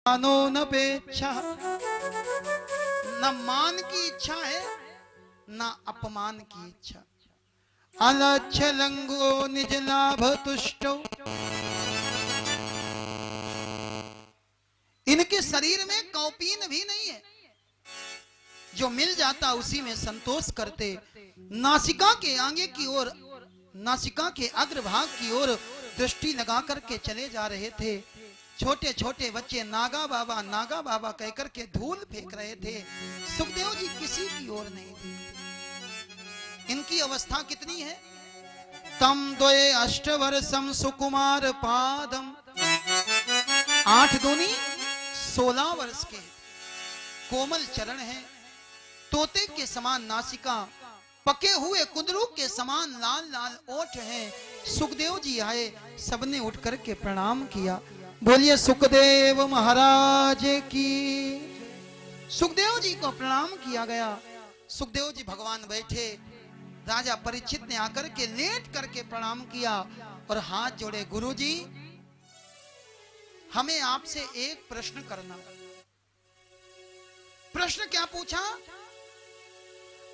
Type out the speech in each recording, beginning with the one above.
मानो न पेच्छा, न मान की इच्छा है न अपमान की इच्छा। अलक्ष्य लंगो निज लाभ तुष्टो, इनके शरीर में कौपीन भी नहीं है, जो मिल जाता उसी में संतोष करते। नासिका के आगे की ओर, नासिका के अग्रभाग की ओर दृष्टि लगा करके चले जा रहे थे। छोटे छोटे बच्चे नागा बाबा कहकर के धूल फेंक रहे थे। सुखदेव जी किसी की ओर नहीं थे। इनकी अवस्था कितनी है? तम द्वये अष्टवर्षम सुकुमार पादम, 8 दूनी 16 वर्ष के, कोमल चरण है, तोते के समान नासिका, पके हुए कुंदरू के समान लाल लाल ओठ हैं। सुखदेव जी आए, सबने उठ करके प्रणाम किया। बोलिए सुखदेव महाराज की। सुखदेव जी को प्रणाम किया गया। सुखदेव जी भगवान बैठे, राजा परीक्षित ने आकर के लेट करके प्रणाम किया और हाथ जोड़े। गुरु जी, हमें आपसे एक प्रश्न करना। प्रश्न क्या पूछा?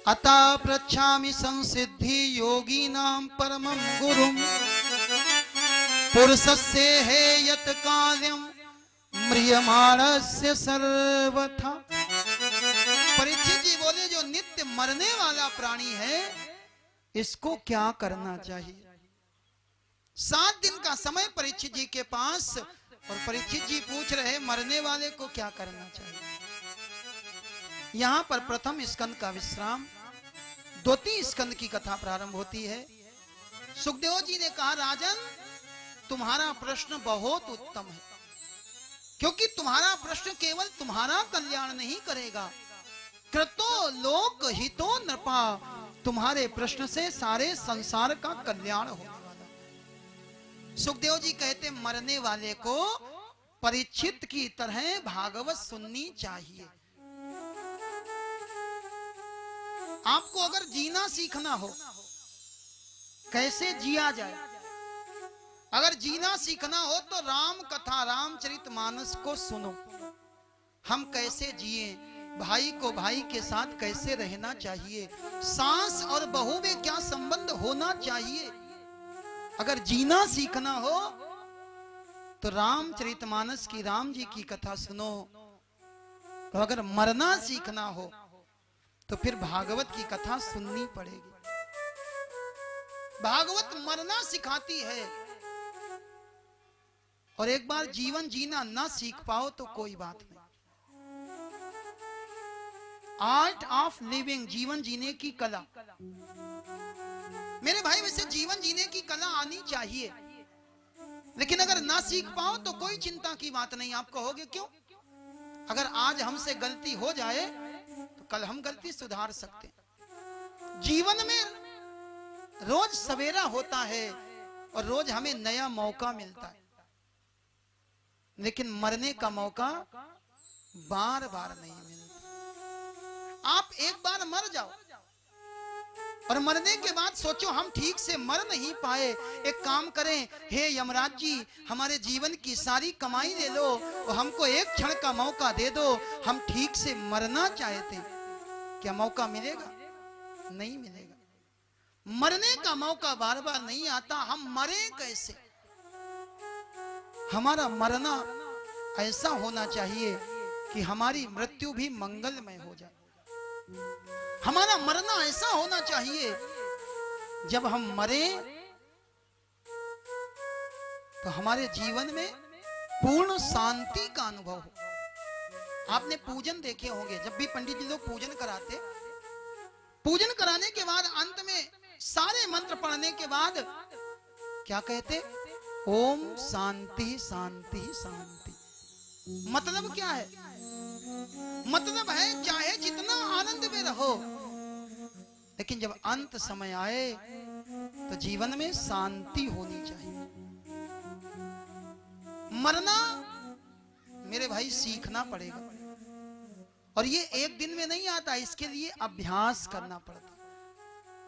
अतः पृच्छामि संसिद्धि योगी नाम परमं गुरुम, पुरुषस्य हेयत कार्यम म्रियमाणस्य सर्वथा। परीक्षित जी बोले, जो नित्य मरने वाला प्राणी है इसको क्या करना चाहिए? 7 दिन का समय परीक्षित जी के पास, और परीक्षित जी पूछ रहे मरने वाले को क्या करना चाहिए। यहां पर प्रथम स्कंद का विश्राम, द्वितीय स्कंद की कथा प्रारंभ होती है। सुखदेव जी ने कहा, राजन तुम्हारा प्रश्न बहुत उत्तम है, क्योंकि तुम्हारा प्रश्न केवल तुम्हारा कल्याण नहीं करेगा, कृतो लोक हितो नृपा, तुम्हारे प्रश्न से सारे संसार का कल्याण होने वाला। सुखदेव जी कहते, मरने वाले को परीक्षित की तरह भागवत सुननी चाहिए। आपको अगर जीना सीखना हो, कैसे जिया जाए, अगर जीना सीखना हो तो राम कथा, रामचरितमानस को सुनो। हम कैसे जिए, भाई को भाई के साथ कैसे रहना चाहिए, सास और बहू में क्या संबंध होना चाहिए। अगर जीना सीखना हो तो रामचरितमानस की, राम जी की कथा सुनो। तो अगर मरना सीखना हो तो फिर भागवत की कथा सुननी पड़ेगी। भागवत मरना सिखाती है। और एक बार जीवन जीना ना सीख पाओ तो कोई बात नहीं। आर्ट ऑफ लिविंग, जीवन जीने की कला। मेरे भाई, वैसे जीवन जीने की कला आनी चाहिए, लेकिन अगर ना सीख पाओ तो कोई चिंता की बात नहीं। आप कहोगे क्यों? अगर आज हमसे गलती हो जाए तो कल हम गलती सुधार सकते हैं। जीवन में रोज सवेरा होता है और रोज हमें नया मौका मिलता है, लेकिन मरने का मौका बार बार नहीं मिलता। आप एक बार मर जाओ और मरने के बाद सोचो हम ठीक से मर नहीं पाए, एक काम करें, हे यमराज जी हमारे जीवन की सारी कमाई ले लो और हमको एक क्षण का मौका दे दो, हम ठीक से मरना चाहते हैं। क्या मौका मिलेगा? नहीं मिलेगा। मरने का मौका बार बार नहीं आता। हम मरे कैसे? हमारा मरना ऐसा होना चाहिए कि हमारी मृत्यु भी मंगलमय हो जाए। हमारा मरना ऐसा होना चाहिए जब हम मरे तो हमारे जीवन में पूर्ण शांति का अनुभव हो। आपने पूजन देखे होंगे, जब भी पंडित जी लोग पूजन कराते, पूजन कराने के बाद अंत में सारे मंत्र पढ़ने के बाद क्या कहते? ओम शांति शांति शांति। मतलब क्या है? मतलब है चाहे जितना आनंद में रहो, लेकिन जब अंत समय आए तो जीवन में शांति होनी चाहिए। मरना मेरे भाई सीखना पड़ेगा, और ये एक दिन में नहीं आता, इसके लिए अभ्यास करना पड़ता।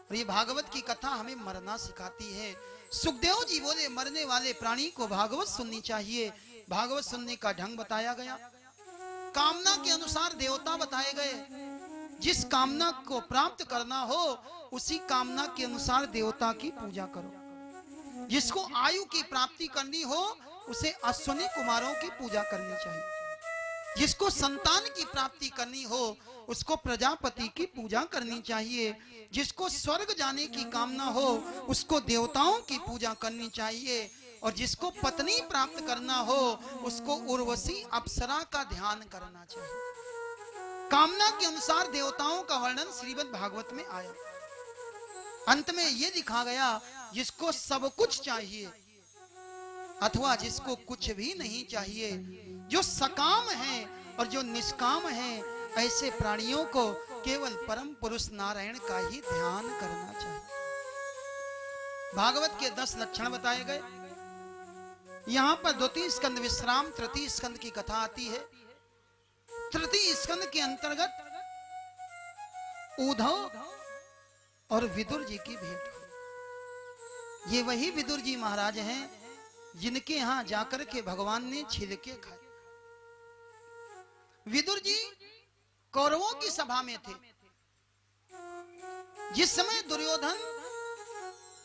और ये भागवत की कथा हमें मरना सिखाती है। सुखदेव जी बोले मरने वाले प्राणी को भागवत सुननी चाहिए। भागवत सुनने का ढंग बताया गया। कामना के अनुसार देवता बताए गए। जिस कामना को प्राप्त करना हो उसी कामना के अनुसार देवता की पूजा करो। जिसको आयु की प्राप्ति करनी हो उसे अश्विनी कुमारों की पूजा करनी चाहिए। जिसको संतान की प्राप्ति करनी हो उसको प्रजापति की पूजा करनी चाहिए। जिसको स्वर्ग जाने की कामना हो उसको देवताओं की पूजा करनी चाहिए। और जिसको पत्नी प्राप्त करना हो उसको उर्वशी अप्सरा का ध्यान करना चाहिए। कामना के अनुसार देवताओं का वर्णन श्रीमद् भागवत में आया। अंत में यह दिखा गया जिसको सब कुछ चाहिए अथवा जिसको कुछ भी नहीं चाहिए, जो सकाम है और जो निष्काम है, ऐसे प्राणियों को केवल परम पुरुष नारायण का ही ध्यान करना चाहिए। भागवत के 10 लक्षण बताए गए। यहां पर द्वितीय स्कंद विश्राम, तृतीय स्कंद की कथा आती है। तृतीय स्कंद के अंतर्गत उद्धव और विदुर जी की भेंट हुई। ये वही विदुर जी महाराज हैं जिनके यहां जाकर के भगवान ने छिलके खाए। विदुर जी कौरवों की सभा में थे। जिस समय दुर्योधन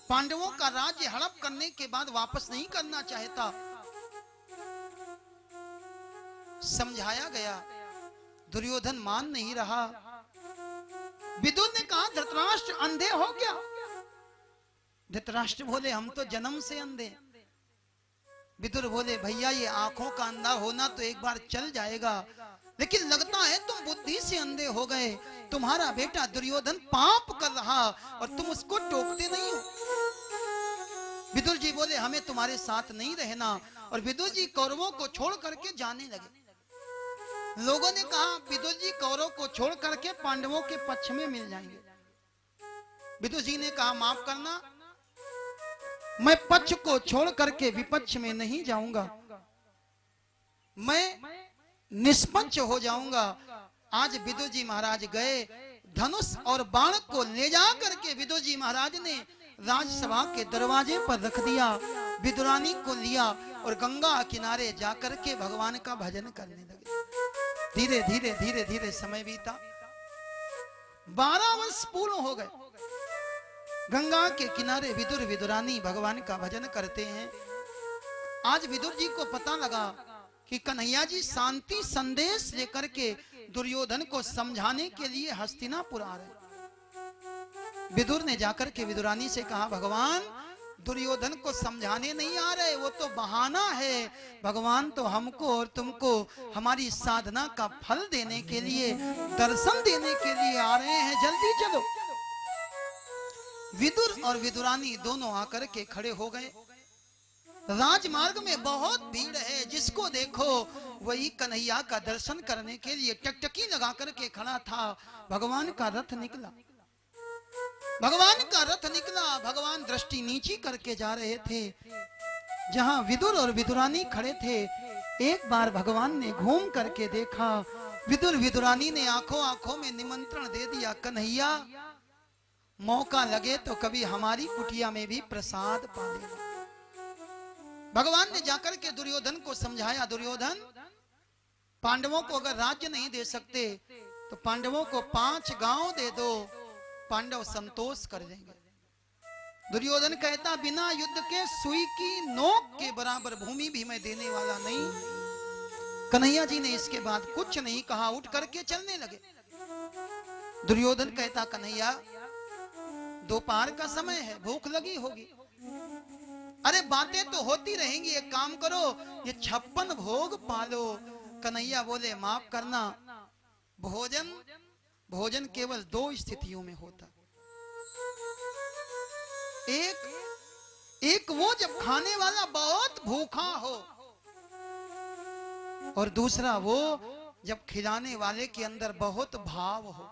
पांडवों का राज्य हड़प करने के बाद वापस नहीं करना चाहता, समझाया गया, दुर्योधन मान नहीं रहा। विदुर ने कहा धृतराष्ट्र अंधे हो क्या? धृतराष्ट्र बोले हम तो जन्म से अंधे। विदुर बोले भैया ये आंखों का अंधा होना तो एक बार चल जाएगा, लेकिन लगता है तुम बुद्धि से अंधे हो गए। तुम्हारा बेटा दुर्योधन पाप कर रहा और तुम उसको टोकते नहीं हो। विदुर जी बोले हमें तुम्हारे साथ नहीं रहना। और विदुर जी कौरवों को छोड़ करके जाने लगे। लोगों ने कहा विदुर जी कौरवों को छोड़ करके पांडवों के पक्ष में मिल जाएंगे। विदुर जी ने कहा माफ करना, मैं पक्ष को छोड़ करके विपक्ष में नहीं जाऊंगा, मैं निष्पक्ष हो जाऊंगा। आज विदुर जी महाराज गए, धनुष और बाण को ले जा करके विदुर जी महाराज ने राजसभा के दरवाजे पर रख दिया। विदुरानी को लिया और गंगा किनारे जाकर के भगवान का भजन करने लगे। धीरे धीरे धीरे धीरे समय बीता। 12 वर्ष पूर्ण हो गए। गंगा के किनारे विदुर विदुरानी भगवान का भजन करते हैं। आज विदुर जी को पता लगा कि कन्हैया जी शांति संदेश लेकर के दुर्योधन को समझाने के लिए हस्तिनापुर आ रहे। विदुर ने जाकर के विदुरानी से कहा भगवान दुर्योधन को समझाने नहीं आ रहे, वो तो बहाना है। भगवान तो हमको और तुमको हमारी साधना का फल देने के लिए, दर्शन देने के लिए आ रहे हैं, जल्दी चलो। विदुर और विदुरानी दोनों आकर के खड़े हो गए। राजमार्ग में बहुत भीड़ है, जिसको देखो वही कन्हैया का दर्शन करने के लिए टकटकी लगा करके खड़ा था। भगवान का रथ निकला, भगवान का रथ निकला। भगवान दृष्टि नीची करके जा रहे थे। जहां विदुर और विदुरानी खड़े थे, एक बार भगवान ने घूम करके देखा। विदुर विदुरानी ने आंखों आंखों में निमंत्रण दे दिया, कन्हैया मौका लगे तो कभी हमारी कुटिया में भी प्रसाद पा लेना। भगवान ने जाकर के दुर्योधन को समझाया, दुर्योधन पांडवों को अगर राज्य नहीं दे सकते तो पांडवों को 5 गांव दे दो, पांडव संतोष कर देंगे। दुर्योधन कहता बिना युद्ध के सुई की नोक के बराबर भूमि भी मैं देने वाला नहीं। कन्हैया जी ने इसके बाद कुछ नहीं कहा, उठ करके चलने लगे। दुर्योधन कहता कन्हैया दोपहर का समय है, भूख लगी होगी। अरे बातें तो होती रहेंगी, एक काम करो ये 56 भोग पालो। कन्हैया बोले माफ करना, भोजन केवल 2 स्थितियों में होता। एक वो जब खाने वाला बहुत भूखा हो, और दूसरा वो जब खिलाने वाले के अंदर बहुत भाव हो।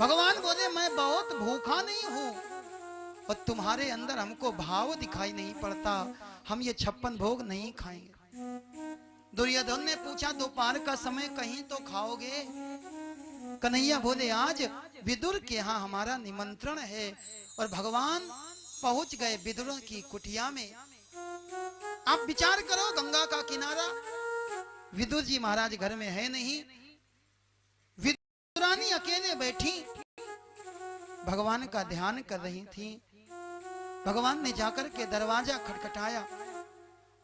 भगवान बोले मैं बहुत भूखा नहीं हूं और तुम्हारे अंदर हमको भाव दिखाई नहीं पड़ता, हम ये 56 भोग नहीं खाएंगे। दुर्योधन ने पूछा दोपहर का समय कहीं तो खाओगे? कन्हैया बोले आज विदुर के यहाँ हमारा निमंत्रण है। और भगवान पहुंच गए विदुर की कुटिया में। आप विचार करो, गंगा का किनारा, विदुर जी महाराज घर में है नहीं। विदुरानी अकेले बैठी भगवान का ध्यान कर रही थी। भगवान ने जाकर के दरवाजा खटखटाया।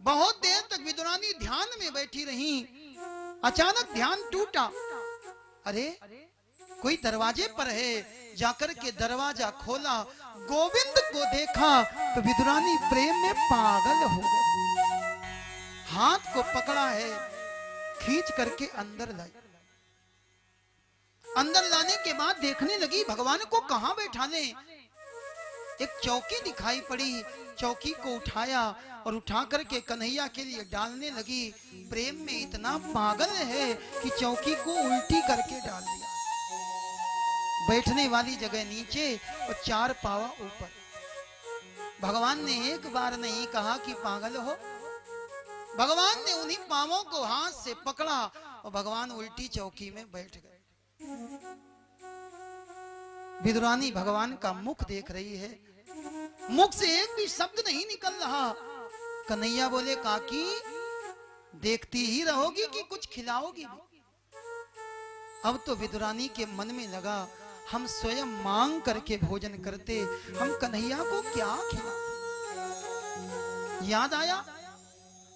बहुत देर तक विदुरानी ध्यान में बैठी रही। अचानक ध्यान टूटा। अरे कोई दरवाजे पर है। जाकर के दरवाजा खोला, गोविंद को देखा तो विदुरानी प्रेम में पागल हो गई। हाथ को पकड़ा है, खींच करके अंदर लाई। अंदर लाने के बाद देखने लगी भगवान को कहां बैठा ले। एक चौकी दिखाई पड़ी, चौकी को उठाया और उठा करके कन्हैया के लिए डालने लगी। प्रेम में इतना पागल है कि चौकी को उल्टी करके डाल दिया। बैठने वाली जगह नीचे और 4 पावा ऊपर। भगवान ने एक बार नहीं कहा कि पागल हो। भगवान ने उन्हीं पावों को हाथ से पकड़ा और भगवान उल्टी चौकी में बैठ गए। विदुरानी भगवान का मुख देख रही है, मुख से एक भी शब्द नहीं निकल रहा। कन्हैया बोले, काकी देखती ही रहोगी कि कुछ खिलाओगी भी? अब तो विदुरानी के मन में लगा, हम स्वयं मांग करके भोजन करते, हम कन्हैया को क्या खिला। याद आया,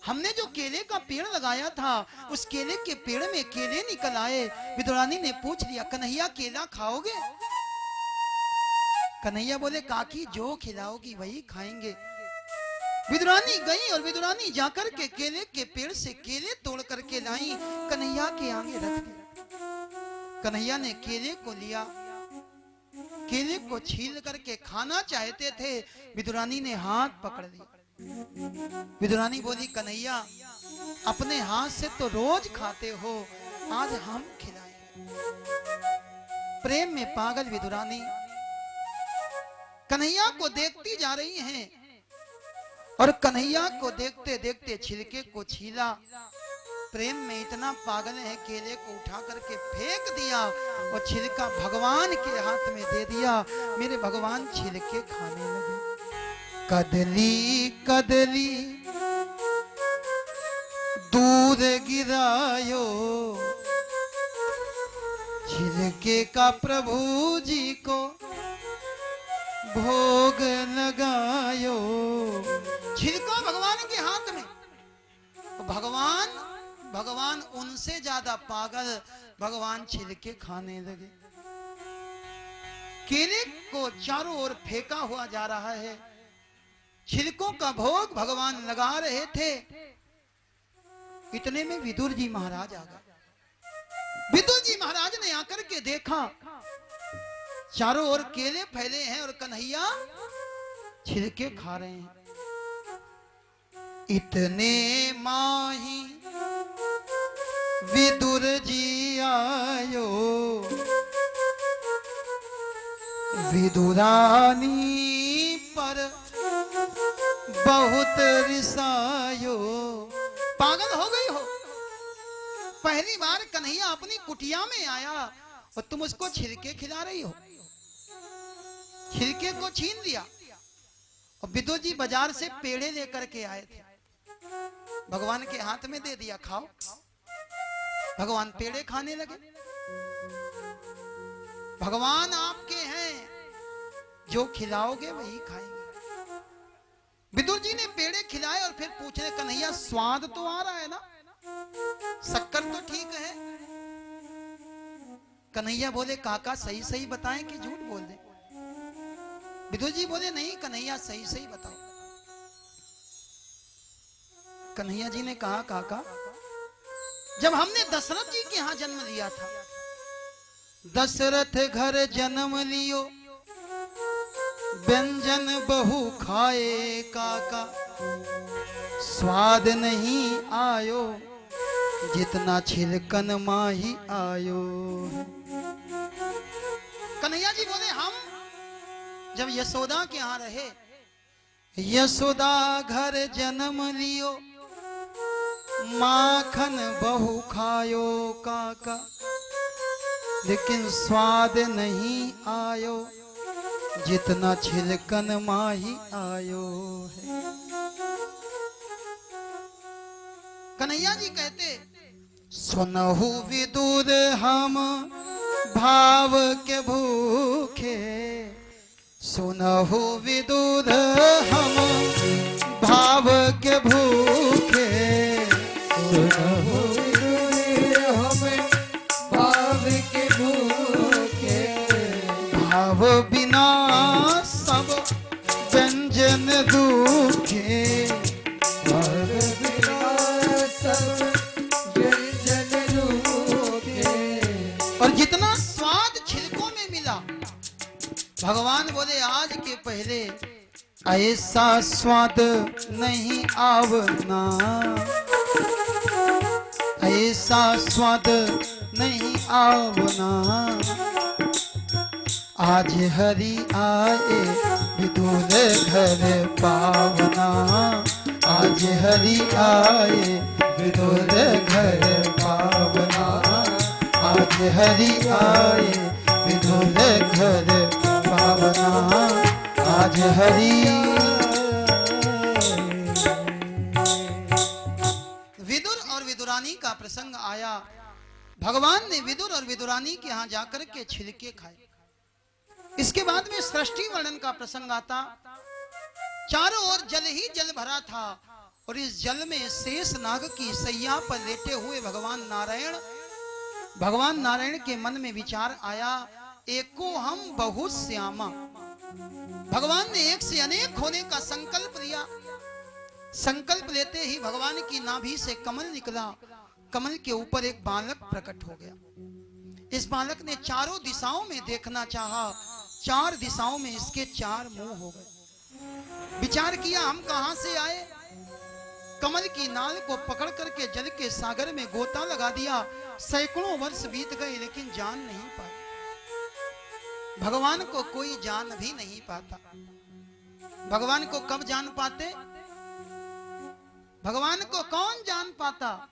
हमने जो केले का पेड़ लगाया था, उस केले के पेड़ में केले निकल आए। विदुरानी ने पूछ लिया, कन्हैया केला खाओगे? कन्हैया बोले, काकी जो खिलाओगी वही खाएंगे। विदुरानी गई और विदुरानी जाकर के केले के पेड़ से केले तोड़ करके लाई, कन्हैया के आगे रख दिया। कन्हैया ने केले को लिया, केले को छील करके खाना चाहते थे। विदुरानी ने हाथ पकड़ लिया। विदुरानी बोली, कन्हैया अपने हाथ से तो रोज खाते हो, आज हम खिलाएंगे। प्रेम में पागल विदुरानी कन्हैया को देखती जा रही हैं और कन्हैया को देखते देखते छिलके को छीला। प्रेम में इतना पागल है, केले को उठा करके फेंक दिया और छिलका भगवान के हाथ में दे दिया। मेरे भगवान छिलके खाने लगे। कदली कदली दूध गिरायो, छिलके का प्रभु जी को भोग लगायो। छिलका भगवान के हाथ में। भगवान उनसे ज्यादा पागल, भगवान छिलके खाने लगे। केले को चारों ओर फेंका हुआ जा रहा है, छिलकों का भोग भगवान लगा रहे थे। इतने में विदुर जी महाराज आ गए। विदुर जी महाराज ने आकर के देखा, चारों ओर केले फैले हैं और कन्हैया छिलके खा रहे हैं। इतने माही विदुर जी आयो, विदुरानी पर बहुत रिसायो। पागल हो गई हो? पहली बार कन्हैया अपनी कुटिया में आया और तुम उसको छिलके खिला रही हो। छिलके को छीन लिया और विदुर जी बाजार से पेड़े लेकर के आए थे, भगवान के हाथ में दे दिया, खाओ। भगवान पेड़े खाने लगे। भगवान आपके हैं, जो खिलाओगे वही खाएंगे। विदुर जी ने पेड़े खिलाए और फिर पूछ रहे, कन्हैया स्वाद तो आ रहा है ना, शक्कर तो ठीक है? कन्हैया बोले, काका सही सही बताएं कि झूठ बोल दे? विदुर जी बोले, नहीं कन्हैया सही सही बताओ। कन्हैया जी ने कहा, काका जब हमने दशरथ जी के यहां जन्म लिया था, दशरथ घर जन्म लियो, व्यंजन बहु खाए काका, स्वाद नहीं आयो, जितना छिलकन माही आयो। कन्हैया जी बोले, हम जब यशोदा के यहाँ रहे, यशोदा घर जन्म लियो, माखन बहु खायो काका, लेकिन स्वाद नहीं आयो, जितना छिलकन माही आयो है। कन्हैया जी कहते, सुनहु विदुर हम भाव के भूखे, सुनहु विदुर हम भाव के भूखे, सुनहु विदुर हम भाव के भूखे, भाव बिना सब व्यंजन दुखे, भाव बिना सब व्यंजन रूखे। और जितना स्वाद छिलकों में मिला, भगवान बोले आज के पहले ऐसा स्वाद नहीं आवना, ऐसा स्वाद नहीं आवना। आज हरि आए विदुर घर पावना, आज हरि आए विदुर घर पावना, आज हरि आए विदुर घर पावना, आज हरि। विदुर और विदुरानी का प्रसंग आया। भगवान ने विदुर और विदुरानी के यहाँ जाकर के छिलके खाए। इसके बाद में सृष्टि वर्णन का प्रसंग आता। चारों ओर जल ही जल भरा था और इस जल में शेष नाग की सैया पर लेटे हुए भगवान नारायण के मन में विचार आया, एको हम बहु श्यामा। भगवान ने एक से अनेक होने का संकल्प लिया। संकल्प लेते ही भगवान की नाभि से कमल निकला। कमल के ऊपर एक बालक प्रकट हो गया। इस बालक ने चारों दिशाओं में देखना चाहा। चार दिशाओं में इसके चार मुंह हो गए। विचार किया हम कहां से आए। कमल की नाल को पकड़ करके जल के सागर में गोता लगा दिया। सैकड़ों वर्ष बीत गए लेकिन जान नहीं पाए। भगवान को कोई जान भी नहीं पाता। भगवान को कब जान पाते? भगवान को कौन जान पाता?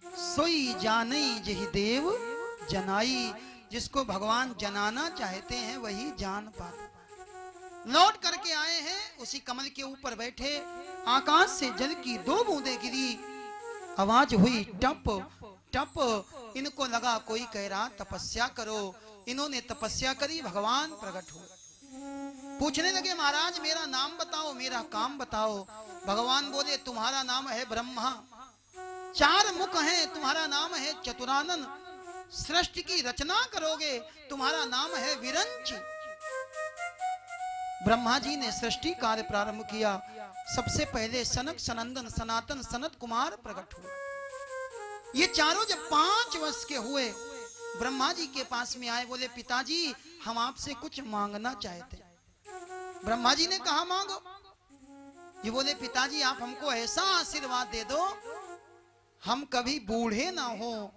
सोई जानई जहि देव जनाई। जिसको भगवान जनाना चाहते हैं वही जान पाता। लौट करके आए हैं, उसी कमल के ऊपर बैठे। आकाश से जल की दो बूंदें गिरी। आवाज हुई टप टप। इनको लगा कोई कह रहा तपस्या करो। इन्होंने तपस्या करी, भगवान प्रकट हुए। पूछने लगे महाराज मेरा नाम बताओ, मेरा काम बताओ। भगवान बोले तुम्हारा नाम है ब्रह्मा, चार मुख हैं, तुम्हारा नाम है चतुरानन, सृष्टि की रचना करोगे, तुम्हारा नाम है विरंची। ब्रह्मा जी ने सृष्टि कार्य प्रारंभ किया। सबसे पहले सनक सनंदन सनातन सनत कुमार प्रकट हुए। ये चारों जब 5 वर्ष के हुए ब्रह्मा जी के पास में आए। बोले पिताजी हम आपसे कुछ मांगना चाहते। ब्रह्मा जी ने कहा मांगो। ये बोले पिताजी आप हमको ऐसा आशीर्वाद दे दो हम कभी बूढ़े ना हो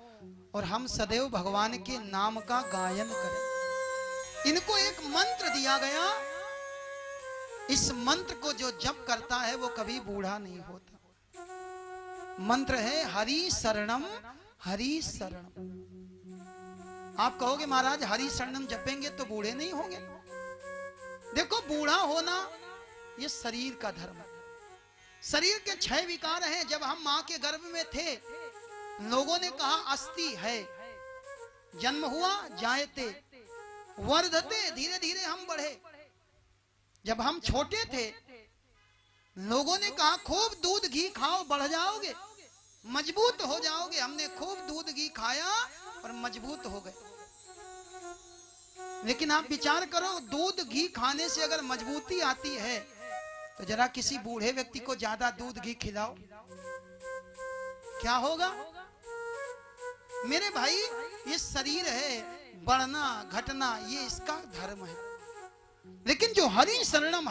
और हम सदैव भगवान के नाम का गायन करें। इनको एक मंत्र दिया गया। इस मंत्र को जो जप करता है वो कभी बूढ़ा नहीं होता। मंत्र है हरि शरणम हरि शरणम। आप कहोगे महाराज हरि शरणम जपेंगे तो बूढ़े नहीं होंगे। देखो बूढ़ा होना ये शरीर का धर्म है। शरीर के 6 विकार हैं। जब हम मां के गर्भ में थे लोगों ने कहा अस्थि है, जन्म हुआ जायते वर्धते, धीरे धीरे हम बढ़े। जब हम छोटे थे लोगों ने कहा खूब दूध घी खाओ बढ़ जाओगे, मजबूत हो जाओगे। हमने खूब दूध घी खाया और मजबूत हो गए। लेकिन आप विचार करो दूध घी खाने से अगर मजबूती आती है तो जरा किसी बूढ़े व्यक्ति को ज्यादा दूध घी खिलाओ, क्या होगा? मेरे भाई ये शरीर है, बढ़ना घटना ये इसका धर्म है। लेकिन जो हरि शरणम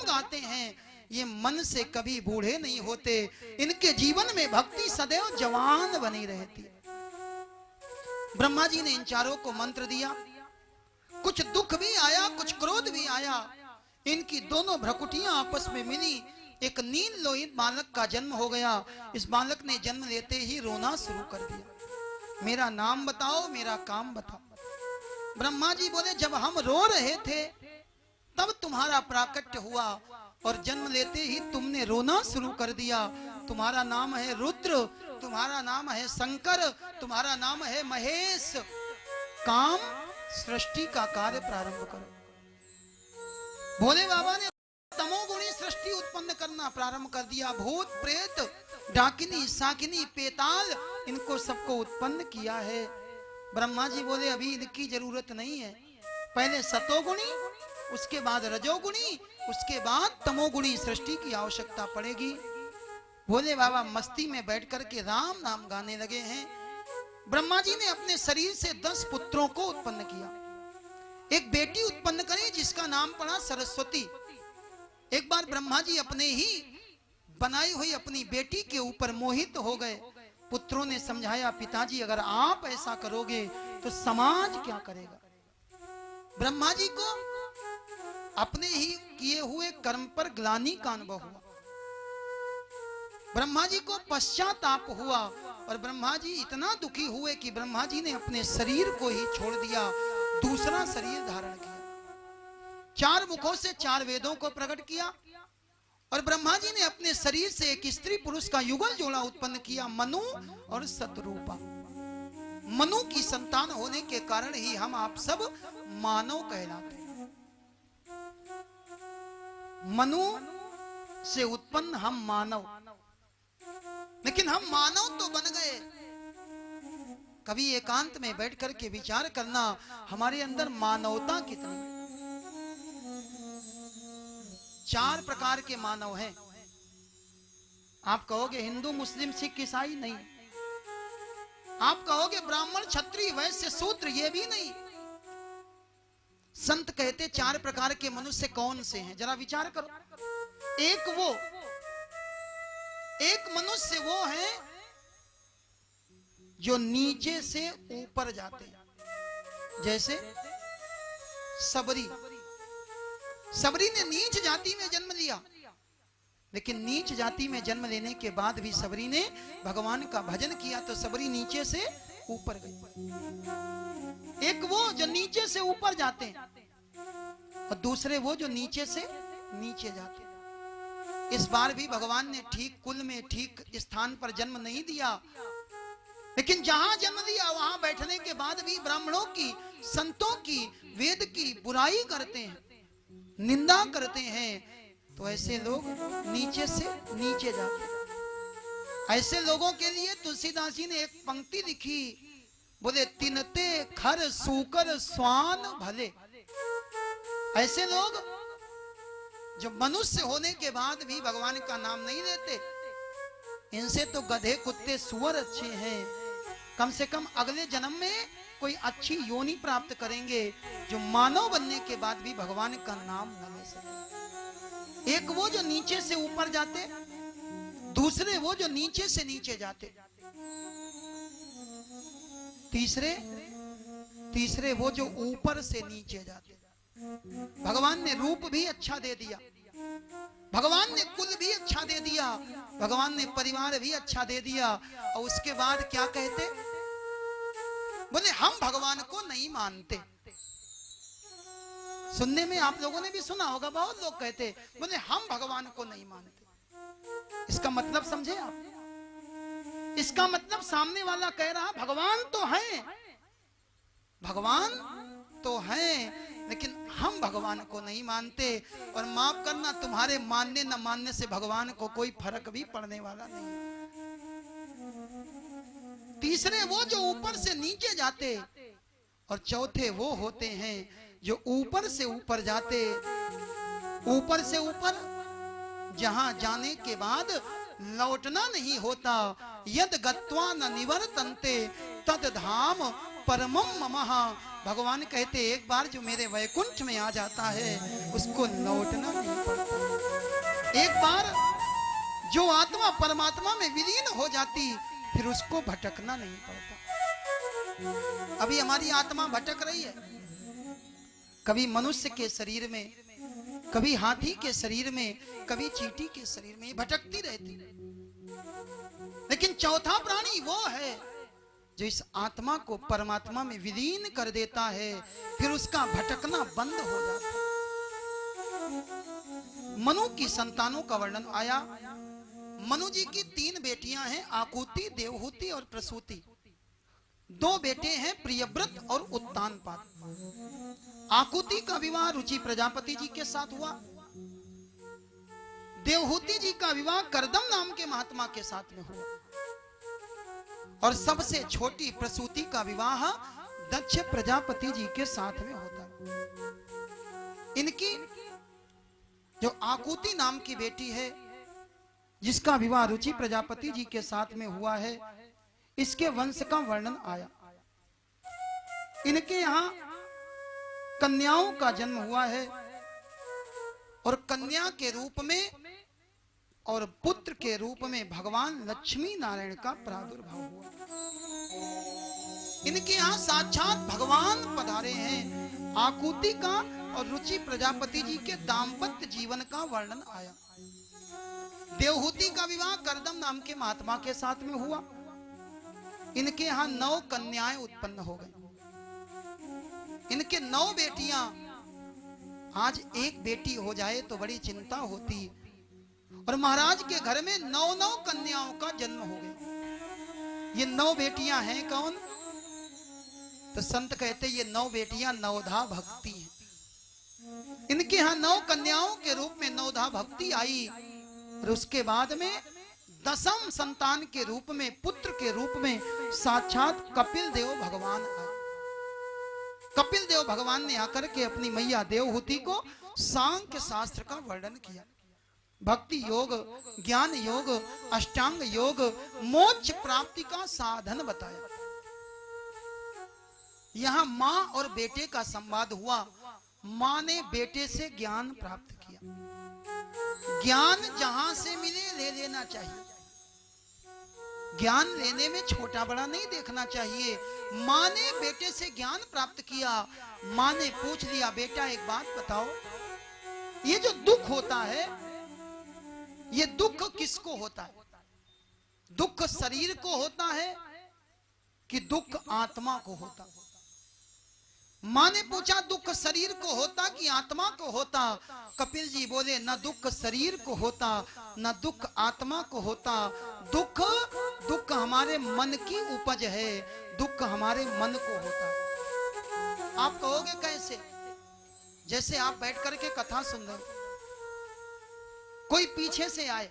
गाते हैं ये मन से कभी बूढ़े नहीं होते। इनके जीवन में भक्ति सदैव जवान बनी रहती। ब्रह्मा जी ने इन चारों को मंत्र दिया। कुछ दुख भी आया, कुछ क्रोध भी आया। इनकी दोनों भ्रकुटियां आपस में मिली। एक नील लोहित बालक का जन्म हो गया। इस बालक ने जन्म लेते ही रोना शुरू कर दिया। मेरा नाम बताओ, मेरा काम बताओ। ब्रह्मा जी बोले जब हम रो रहे थे तब तुम्हारा प्राकट्य हुआ और जन्म लेते ही तुमने रोना शुरू कर दिया। तुम्हारा नाम है रुद्र, तुम्हारा नाम है शंकर, तुम्हारा नाम है महेश। काम सृष्टि का कार्य प्रारंभ करो। भोले बाबा ने तमोगुणी सृष्टि उत्पन्न करना प्रारंभ कर दिया। भूत प्रेत डाकिनी शाकिनी पेताल इनको सबको उत्पन्न किया है। ब्रह्मा जी बोले अभी इनकी जरूरत नहीं है, पहले सतोगुणी, उसके बाद रजोगुणी, उसके बाद तमोगुणी सृष्टि की आवश्यकता पड़ेगी। भोले बाबा मस्ती में बैठ करके राम नाम गाने लगे हैं। ब्रह्मा जी ने अपने शरीर से 10 पुत्रों को उत्पन्न किया। एक बेटी उत्पन्न करी जिसका नाम पड़ा सरस्वती। एक बार ब्रह्मा जी अपने ही बनाई हुई अपनी बेटी के ऊपर मोहित हो गए। पुत्रों ने समझाया, पिताजी अगर आप ऐसा करोगे तो समाज क्या करेगा। ब्रह्मा जी को अपने ही किए हुए कर्म पर ग्लानि का अनुभव हुआ। ब्रह्मा जी को पश्चाताप हुआ और ब्रह्मा जी इतना दुखी हुए कि ब्रह्मा जी ने अपने शरीर को ही छोड़ दिया, दूसरा शरीर धारण किया। 4 मुखों से 4 वेदों को प्रकट किया और ब्रह्मा जी ने अपने शरीर से एक स्त्री पुरुष का युगल जोड़ा उत्पन्न किया, मनु और सतरूपा। मनु की संतान होने के कारण ही हम आप सब मानव कहलाते हैं। मनु से उत्पन्न हम मानव, लेकिन हम मानव तो बन गए। कभी एकांत में बैठ करके विचार करना, हमारे अंदर मानवता कितनी है। 4 प्रकार के मानव हैं। आप कहोगे हिंदू मुस्लिम सिख ईसाई, नहीं। आप कहोगे ब्राह्मण क्षत्रिय वैश्य शूद्र, ये भी नहीं। संत कहते 4 प्रकार के मनुष्य कौन से हैं, जरा विचार करो। एक मनुष्य वो है जो नीचे से ऊपर जाते हैं। जैसे सबरी ने नीच जाति में जन्म लिया, लेकिन नीच जाति में जन्म लेने के बाद भी सबरी ने भगवान का भजन किया तो सबरी नीचे से ऊपर गई। एक वो जो नीचे से ऊपर जाते हैं और दूसरे वो जो नीचे से नीचे जाते हैं। इस बार भी भगवान ने ठीक कुल में ठीक स्थान पर जन्म नहीं दिया, लेकिन जहां जन्म दिया वहां बैठने के बाद भी ब्राह्मणों की, संतों की, वेद की बुराई करते हैं, निंदा करते हैं। तो ऐसे लोग नीचे से नीचे जाते हैं। ऐसे लोगों के लिए तुलसीदास जी ने एक पंक्ति लिखी, बोले तिनते खर सूकर स्वान भले। ऐसे लोग जो मनुष्य होने के बाद भी भगवान का नाम नहीं लेते, इनसे तो गधे कुत्ते सुअर अच्छे हैं। कम से कम अगले जन्म में कोई अच्छी योनि प्राप्त करेंगे, जो मानव बनने के बाद भी भगवान का नाम न ले सके। एक वो जो नीचे से ऊपर जाते, दूसरे वो जो नीचे से नीचे जाते, तीसरे वो जो ऊपर से नीचे जाते। भगवान ने रूप भी अच्छा दे दिया, भगवान ने कुल भी अच्छा दे दिया, भगवान ने परिवार भी अच्छा दे दिया, और उसके बाद क्या कहते, बोले हम भगवान को नहीं मानते। सुनने में आप लोगों ने भी सुना होगा, बहुत लोग कहते बोले हम भगवान को नहीं मानते। इसका मतलब समझे आप? इसका मतलब सामने वाला कह रहा भगवान तो है, भगवान तो है, लेकिन हम भगवान को नहीं मानते। और माफ करना, तुम्हारे मानने न मानने से भगवान को कोई फर्क भी पड़ने वाला नहीं। तीसरे वो जो ऊपर से नीचे जाते, और चौथे वो होते हैं जो ऊपर से ऊपर जाते। ऊपर से ऊपर जहां जाने के बाद लौटना नहीं होता। यद गत्वा न निवर्तन्ते तद धाम परमम ममः। भगवान कहते एक बार जो मेरे वैकुंठ में आ जाता है उसको लौटना नहीं पड़ता। एक बार जो आत्मा परमात्मा में विलीन हो जाती फिर उसको भटकना नहीं पड़ता। अभी हमारी आत्मा भटक रही है, कभी मनुष्य के शरीर में, कभी हाथी के शरीर में, कभी चींटी के शरीर में, भटकती रहती। लेकिन चौथा प्राणी वो है जो इस आत्मा को परमात्मा में विलीन कर देता है, फिर उसका भटकना बंद हो जाता है। मनु की संतानों का वर्णन आया। मनु जी की 3 बेटियां हैं, आकुति, देवहूति और प्रसूति। 2 बेटे हैं, प्रियव्रत और उत्तानपाद। आकुति का विवाह रुचि प्रजापति जी के साथ हुआ। देवहूति जी का विवाह करदम नाम के महात्मा के साथ में हुआ। और सबसे छोटी प्रसूति का विवाह दक्ष प्रजापति जी के साथ में होता है। इनकी जो आकुति नाम की बेटी है, जिसका विवाह रुचि प्रजापति जी के साथ में हुआ है, इसके वंश का वर्णन आया। इनके यहाँ कन्याओं का जन्म हुआ है और कन्या के रूप में और पुत्र के रूप में भगवान लक्ष्मी नारायण का प्रादुर्भाव हुआ। इनके यहाँ साक्षात भगवान पधारे हैं। आकुति का और रुचि प्रजापति जी के दाम्पत्य जीवन का वर्णन आया। देवहूति का विवाह करदम नाम के महात्मा के साथ में हुआ। इनके यहाँ 9 कन्याएं उत्पन्न हो गई। इनके 9 बेटियां, आज एक बेटी हो जाए तो बड़ी चिंता होती, और महाराज के घर में 9 कन्याओं का जन्म हो गया। ये 9 बेटियां हैं कौन? तो संत कहते ये 9 बेटियां नवधा भक्ति हैं। इनके यहाँ 9 कन्याओं के रूप में नवधा भक्ति आई, और उसके बाद में 10वीं संतान के रूप में, पुत्र के रूप में साक्षात कपिल देव भगवान आए। कपिल देव भगवान ने आकर के अपनी मैया देवहूति को सांख्य शास्त्र का वर्णन किया। भक्ति योग, ज्ञान योग, अष्टांग योग, मोक्ष प्राप्ति का साधन बताया। यहां मां और बेटे का संवाद हुआ। मां ने बेटे से ज्ञान प्राप्त किया। ज्ञान जहां से मिले ले लेना चाहिए। ज्ञान लेने में छोटा बड़ा नहीं देखना चाहिए। मां ने बेटे से ज्ञान प्राप्त किया। मां ने पूछ लिया, बेटा एक बात बताओ, ये जो दुख होता है, ये दुख किसको होता है? दुख शरीर को होता है कि दुख आत्मा को होता? मां ने पूछा, दुख शरीर को होता कि आत्मा को होता? कपिल जी बोले, न दुख शरीर को होता, न दुख आत्मा को होता। दुख हमारे मन की उपज है। दुख हमारे मन को होता है। आप कहोगे कैसे? जैसे आप बैठ करके कथा सुन रहे हो, कोई पीछे से आए,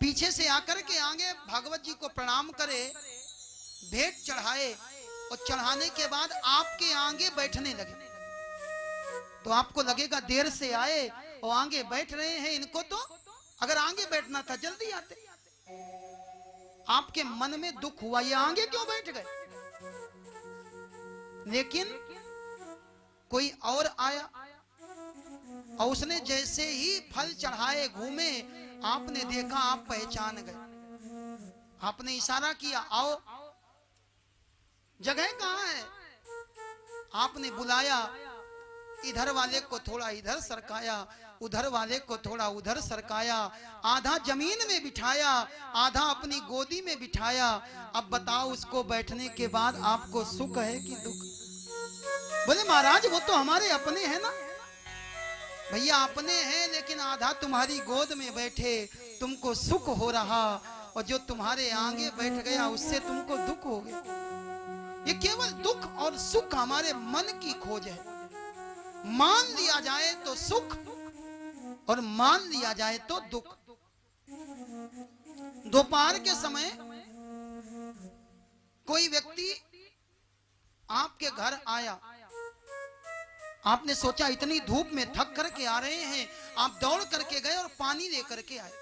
पीछे से आकर के आगे भागवत जी को प्रणाम करे, भेंट चढ़ाए, और चढ़ाने के बाद आपके आगे बैठने लगे, तो आपको लगेगा देर से आए और आगे बैठ रहे हैं। इनको तो अगर आगे बैठना था जल्दी आते। आपके मन में दुख हुआ, ये आगे क्यों बैठ गए? लेकिन कोई और आया और उसने जैसे ही फल चढ़ाए, घूमे, आपने देखा, आप पहचान गए। आपने इशारा किया, आओ। जगह कहां है? आपने बुलाया, इधर वाले को थोड़ा इधर सरकाया, उधर वाले को थोड़ा उधर सरकाया, आधा जमीन में बिठाया, आधा अपनी गोदी में बिठाया। अब बताओ, उसको बैठने के बाद आपको सुख है कि दुख? बोले महाराज, वो तो हमारे अपने हैं ना। भैया अपने हैं, लेकिन आधा तुम्हारी गोद में बैठे, तुमको सुख हो रहा, और जो तुम्हारे आगे बैठ गया उससे तुमको दुख हो गया। ये केवल दुख और सुख हमारे मन की खोज है। मान लिया जाए तो सुख और मान लिया जाए तो दुख। दोपहर के समय कोई व्यक्ति आपके घर आया, आपने सोचा इतनी धूप में थक करके आ रहे हैं, आप दौड़ करके गए और पानी लेकर के आए।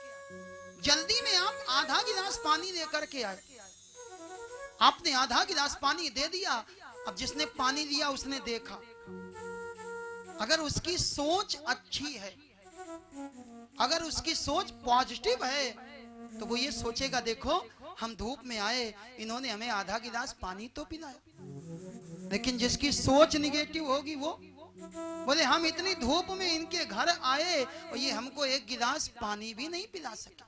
जल्दी में आप आधा गिलास पानी लेकर के आए। आपने आधा गिलास पानी दे दिया। अब जिसने पानी लिया उसने देखा, अगर उसकी सोच अच्छी है, अगर उसकी सोच पॉजिटिव है, तो वो ये सोचेगा, देखो हम धूप में आए, इन्होंने हमें आधा गिलास पानी तो पिलाया। लेकिन जिसकी सोच निगेटिव होगी, वो बोले हम इतनी धूप में इनके घर आए और ये हमको एक गिलास पानी भी नहीं पिला सके।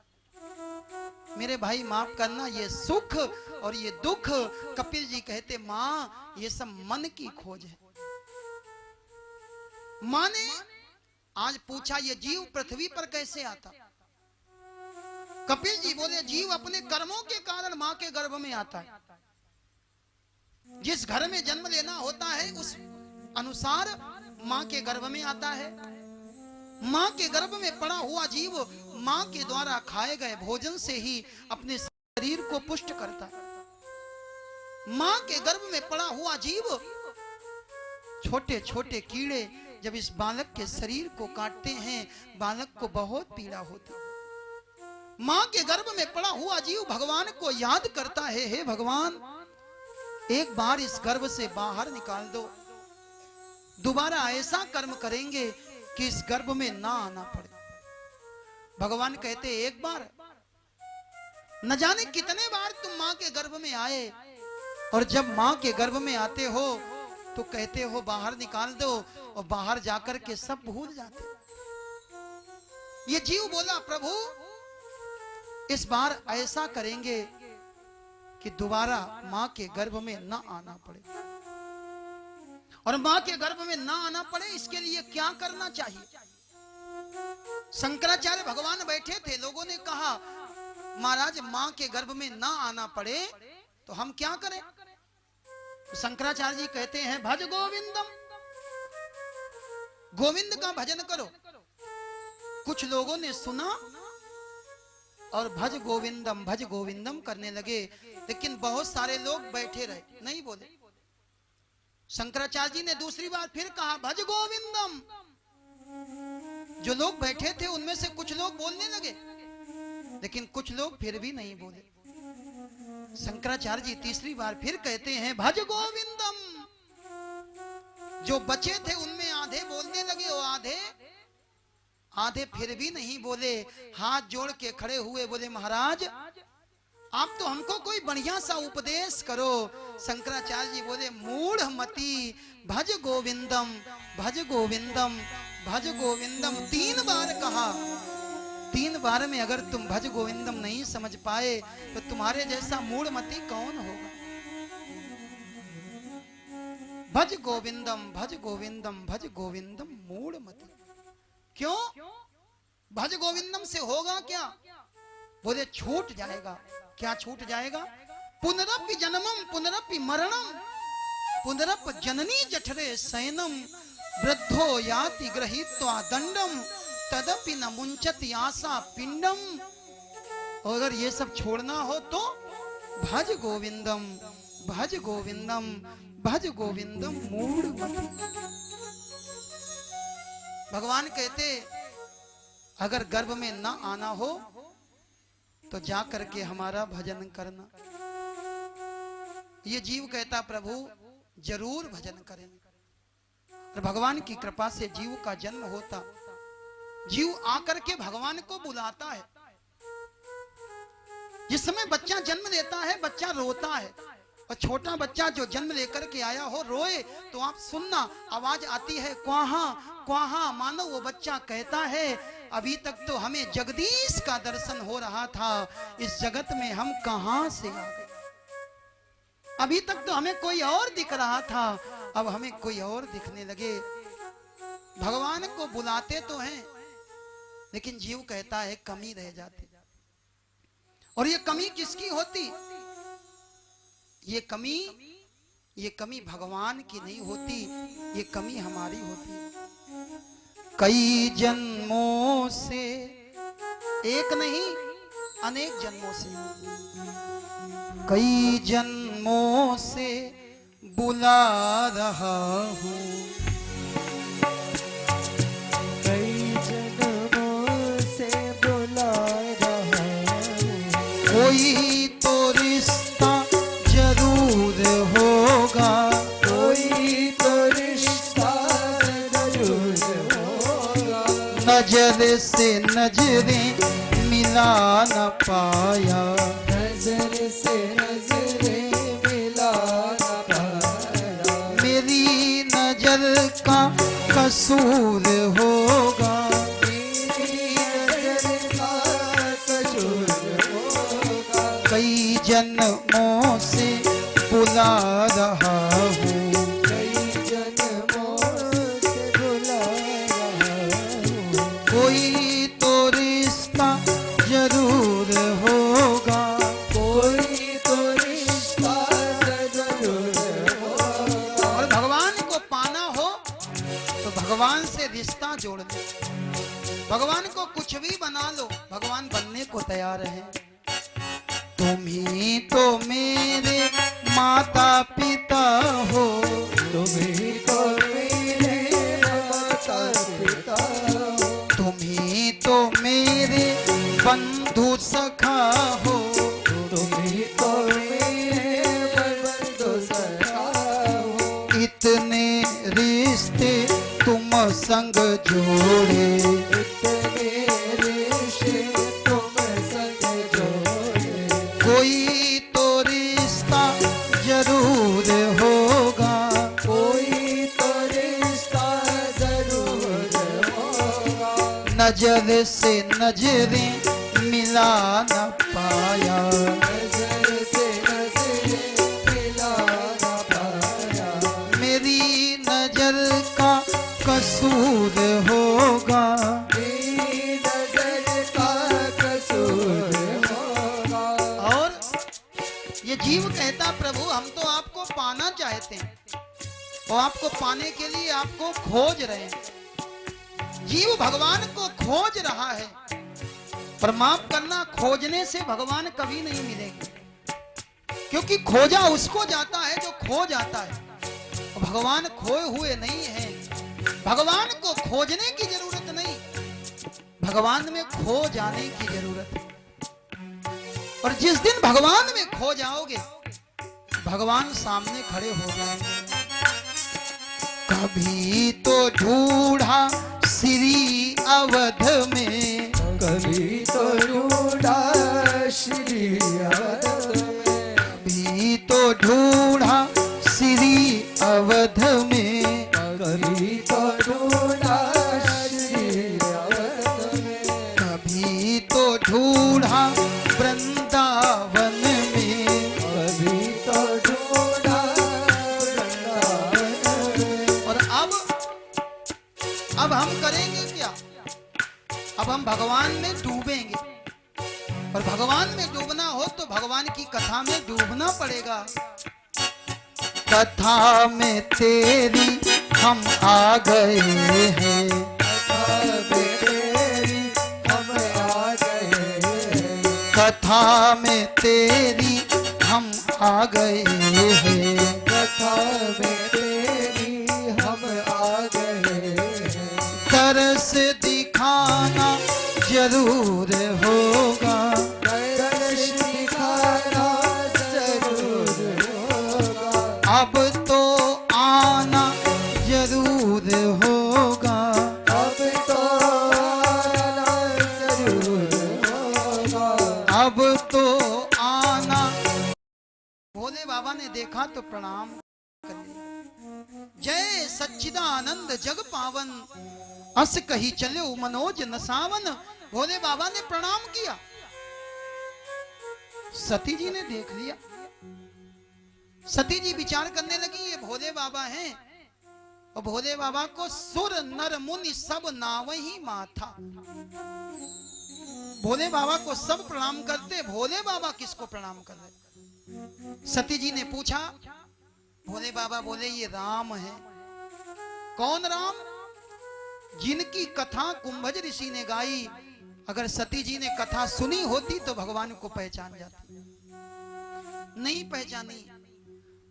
मेरे भाई माफ करना, ये सुख और ये दुख, कपिल जी कहते माँ ये सब मन की खोज है। माँ ने आज पूछा, ये जीव पृथ्वी पर कैसे आता? कपिल जी बोले जीव अपने कर्मों के कारण मां के गर्भ में आता है। जिस घर में जन्म लेना होता है उस अनुसार मां के गर्भ में आता है। मां के गर्भ में पड़ा हुआ जीव मां के द्वारा खाए गए भोजन से ही अपने शरीर को पुष्ट करता है। मां के गर्भ में पड़ा हुआ जीव छोटे छोटे कीड़े जब इस बालक के शरीर को काटते हैं, बालक को बहुत पीड़ा होती है। मां के गर्भ में पड़ा हुआ जीव भगवान को याद करता है, हे भगवान एक बार इस गर्भ से बाहर निकाल दो, दोबारा ऐसा कर्म करेंगे कि इस गर्भ में ना आना पड़े। भगवान कहते एक बार, न जाने कितने बार तुम मां के गर्भ में आए, और जब मां के गर्भ में आते हो तो कहते हो बाहर निकाल दो, और बाहर जाकर के सब भूल जाते। ये जीव बोला प्रभु इस बार ऐसा करेंगे कि दोबारा मां के गर्भ में ना आना पड़े। और मां के गर्भ में ना आना पड़े इसके लिए क्या करना चाहिए? शंकराचार्य भगवान बैठे थे, लोगों ने कहा महाराज मां के गर्भ में ना आना पड़े तो हम क्या करें? तो शंकराचार्य जी कहते हैं भज गोविंदम, गोविंद का भजन करो। कुछ लोगों ने सुना और भज गोविंदम करने लगे, लेकिन बहुत सारे लोग बैठे रहे, नहीं बोले। शंकराचार्य जी ने दूसरी बार फिर कहा भज गोविंदम। जो लोग बैठे थे उनमें से कुछ लोग बोलने लगे, लेकिन कुछ लोग फिर भी नहीं बोले। शंकराचार्य जी तीसरी बार फिर कहते हैं भज गोविंदम। जो बचे थे उनमें आधे बोलने लगे और आधे फिर भी नहीं बोले। हाथ जोड़ के खड़े हुए, बोले महाराज आप तो हमको कोई बढ़िया सा उपदेश करो। शंकराचार्य जी बोले मूढ़ मती भज गोविंदम भज गोविंदम भज गोविंदम। 3 बार कहा। 3 बार में अगर तुम भज गोविंदम नहीं समझ पाए तो तुम्हारे जैसा मूढ़ मती कौन होगा? भज गोविंदम भज गोविंदम भज गोविंदम मूढ़ मती। क्यों? भज गोविंदम से होगा क्या? बोले छूट जाएगा। क्या छूट जाएगा? पुनरपि जन्मम पुनरपि मरणम पुनरप जननी जठरे शयनम वृद्धो याति गृहीत्वा दंडम तदपि न मुंचति आशा पिंडम। और अगर ये सब छोड़ना हो तो भज गोविंदम भज गोविंदम भज गोविंदम मूढ़मति। भगवान कहते अगर गर्भ में ना आना हो तो जा करके हमारा भजन करना। ये जीव कहता प्रभु जरूर भजन करेंगे। और भगवान की कृपा से जीव का जन्म होता, जीव आकर के भगवान को बुलाता है। जिस समय बच्चा जन्म लेता है बच्चा रोता है, और छोटा बच्चा जो जन्म लेकर के आया हो रोए तो आप सुनना, आवाज आती है क्वाहा क्वाहा, मानो वो बच्चा कहता है अभी तक तो हमें जगदीश का दर्शन हो रहा था, इस जगत में हम कहां से आ गए। अभी तक तो हमें कोई और दिख रहा था, अब हमें कोई और दिखने लगे। भगवान को बुलाते तो हैं लेकिन जीव कहता है कमी रह जाती। और ये कमी किसकी होती? ये कमी भगवान की नहीं होती, ये कमी हमारी होती है। कई जन्मों से, एक नहीं अनेक जन्मों से, कई जन्मों से बुला रहा हूँ, कई जन्मों से बुला रहा हूँ, कोई तो रिश्ता जरूर होगा, कोई तो रिश्ता जरूर होगा, नजर से नजरें मिला न पाया, नजर से नजरें मिला न पाया, मेरी नजर का कसूर होगा, मेरी नजर का कसूर होगा, कई जन्मों से बुला रहा हूँ, कई जन्मों से बुला रहा हूँ, कोई तो रिश्ता जरूर रिश्ता जोड़ लो। भगवान को कुछ भी बना लो, भगवान बनने को तैयार है। तुम ही तो मेरे माता पिता हो, तुम ही तो मेरे माता पिता हो, तुम ही तो मेरे बंधु सखा हो, तुम ही तो मेरे बंधु सखा हो। इतने रिश्ते तुम संग जोड़े, इतने रिश्ते तुम संग जोड़े, कोई तो रिश्ता जरूर होगा, कोई तो रिश्ता जरूर होगा। नजर से नजरें मिला न पाया, नजर से नजरें मिला न पाया, मेरी नजर का कसूर होगा, मेरी नजर का कसूर होगा। और ये जीव कहता प्रभु हम तो आपको पाना चाहते हैं और आपको पाने के लिए आपको खोज रहे हैं। जीव भगवान को खोज रहा है, पर माफ करना, खोजने से भगवान कभी नहीं मिलेंगे, क्योंकि खोजा उसको जाता है जो खो जाता है। भगवान खोए हुए नहीं हैं, भगवान को खोजने की जरूरत नहीं, भगवान में खो जाने की जरूरत है। और जिस दिन भगवान में खो जाओगे, भगवान सामने खड़े हो जाएंगे। कभी तो ढूंढा श्री अवध में, कभी तो ढूंढा श्री अवध में, कभी तो ढूंढा श्री अवध में, कभी तो ढूंढा श्री अवध में, कभी तो ढूंढा वृंदावन में, कभी तो ढूंढा वृंदावन में। और अब हम करेंगे क्या? अब हम भगवान में डूबेंगे, और भगवान में डूबना हो तो भगवान की कथा में डूबना पड़ेगा। कथा में तेरी हम आ गए हैं, कथा में तेरी हम आ गए हैं, कथा में तेरी हम आ गए हैं, कथा में तेरी हम आ गए हैं। तरस दिखाना जरूर होगा, दर्श दिखाना जरूर होगा, अब तो आना जरूर होगा, अब तो आना जरूर होगा। अब तो आना। भोले बाबा ने देखा तो प्रणाम कर लिया। जय सच्चिदानंद जग पावन, अस कही चले मनोज नसावन। भोले बाबा ने प्रणाम किया। सती जी ने देख लिया। सती जी विचार करने लगी, ये भोले बाबा हैं, और भोले बाबा को सुर नर मुनि सब नावही माथा। भोले बाबा को सब प्रणाम करते, भोले बाबा किसको प्रणाम कर रहे? सती जी ने पूछा। भोले बाबा बोले, ये राम है। कौन राम? जिनकी कथा कुंभज ऋषि ने गाई। अगर सती जी ने कथा सुनी होती तो भगवान को पहचान जाती, नहीं पहचानी।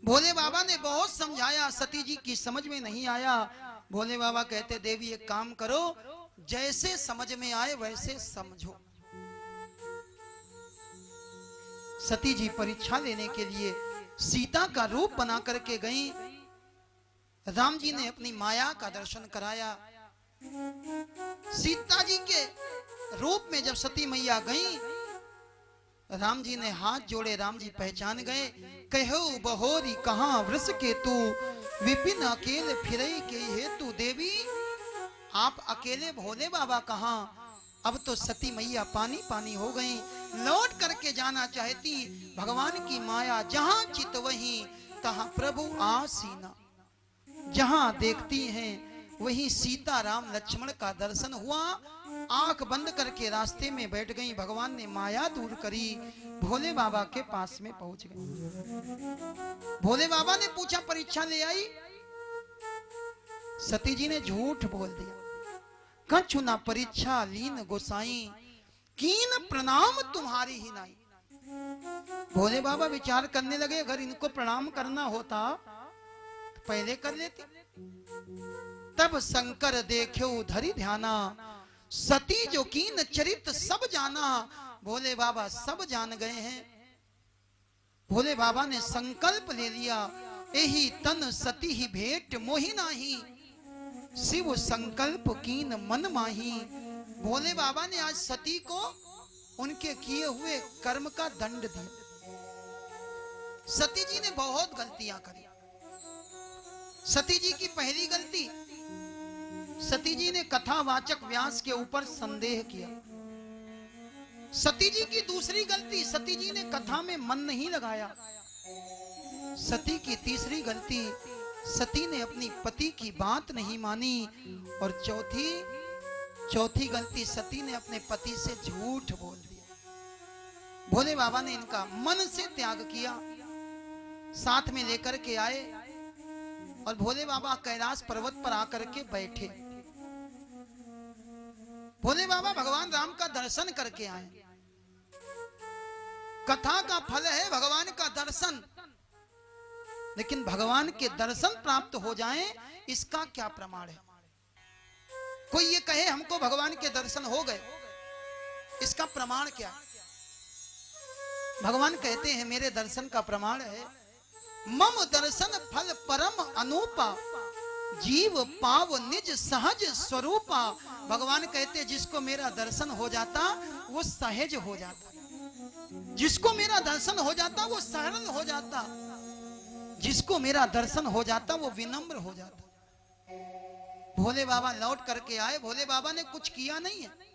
भोले बाबा ने बहुत समझाया, सती जी की समझ में नहीं आया। भोले बाबा कहते, देवी एक काम करो, जैसे समझ में आए वैसे समझो। सती जी परीक्षा लेने के लिए सीता का रूप बना करके गई। राम जी ने अपनी माया का दर्शन कराया। सीता जी के रूप में जब सती मैया गई, राम जी ने हाथ जोड़े, राम जी पहचान गए। कहो बहोरी कहाँ वृष के तू, विपिन अकेले फिरई के हेतु। देवी आप अकेले, भोले बाबा कहाँ? अब तो सती मैया पानी पानी हो गई, लौट करके जाना चाहती। भगवान की माया जहां चित वहीं तहां प्रभु आसीना। जहां देखती हैं वहीं सीता राम लक्ष्मण का दर्शन हुआ। आंख बंद करके रास्ते में बैठ गई। भगवान ने माया दूर करी, भोले बाबा के पास में पहुंच गई। भोले बाबा ने पूछा, परीक्षा ले आई? सती जी ने झूठ बोल दिया। कछु न परीक्षा लीन गोसाई, कीन प्रणाम तुम्हारी ही नाई। भोले बाबा विचार करने लगे, अगर इनको प्रणाम करना होता तो पहले कर लेते। तब शंकर देख्यो धरि ध्याना, सती जो कीन चरित सब जाना। भोले बाबा सब जान गए हैं। भोले बाबा ने संकल्प ले लिया, यही तन सती ही भेंट मोहि नाही, शिव संकल्प कीन मन माही। भोले बाबा ने आज सती को उनके किए हुए कर्म का दंड दिया। सती जी ने बहुत गलतियां करी। सती जी की पहली गलती, सती जी ने कथावाचक व्यास के ऊपर संदेह किया। सती जी की दूसरी गलती, सती जी ने कथा में मन नहीं लगाया। सती की तीसरी गलती, सती ने अपनी पति की बात नहीं मानी। और चौथी गलती, सती ने अपने पति से झूठ बोल दिया। भोले बाबा ने इनका मन से त्याग किया, साथ में लेकर के आए और भोले बाबा कैलाश पर्वत पर आकर के बैठे। भोले बाबा भगवान राम का दर्शन करके आए। कथा का फल है भगवान का दर्शन, लेकिन भगवान के दर्शन प्राप्त हो जाएं, इसका क्या प्रमाण है? कोई ये कहे हमको भगवान के दर्शन हो गए, इसका प्रमाण क्या? भगवान कहते हैं मेरे दर्शन का प्रमाण है, मम दर्शन फल परम अनूपा, जीव पाव निज सहज स्वरूपा। भगवान कहते जिसको मेरा दर्शन हो जाता वो सहज हो जाता, जिसको मेरा दर्शन हो जाता वो सरल हो जाता, जिसको मेरा दर्शन हो जाता वो विनम्र हो जाता। भोले बाबा लौट करके आए। भोले बाबा ने कुछ किया नहीं है।